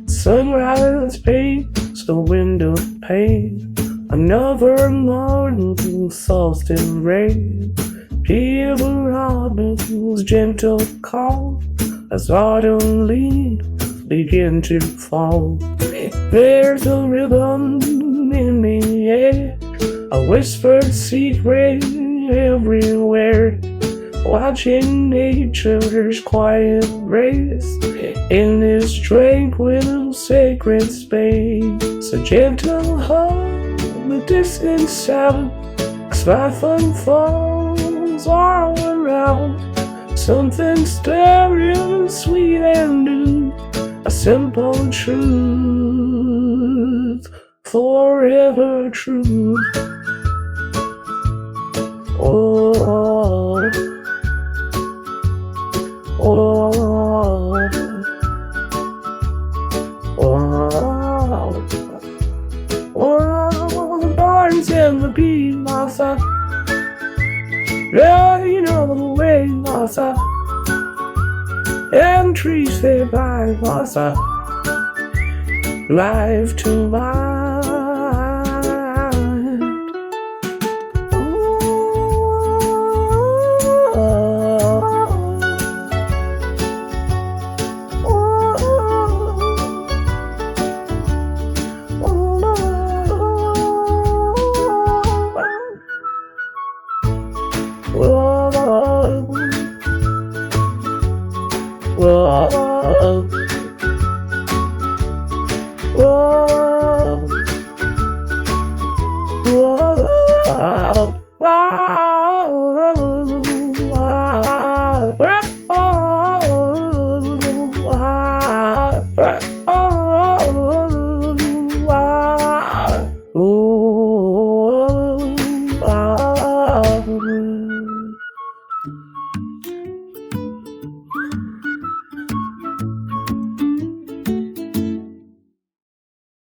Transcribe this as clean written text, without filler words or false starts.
Sunrise paints the window pane. Another morning soft in rain. People robin's gentle call as autumn leaves begin to fall. There's a rhythm in the air, a whispered secret everywhere. Watching nature's quiet race in this tranquil sacred space. A gentle hum, a distant sound, life unfolds all around. Something stirring, sweet and new, a simple truth, forever true. Oh, oh, oh, oh, the birds and the bees, my son. Yeah, you know the way, my son. And trees they by, my son. Life to mine. Whoa.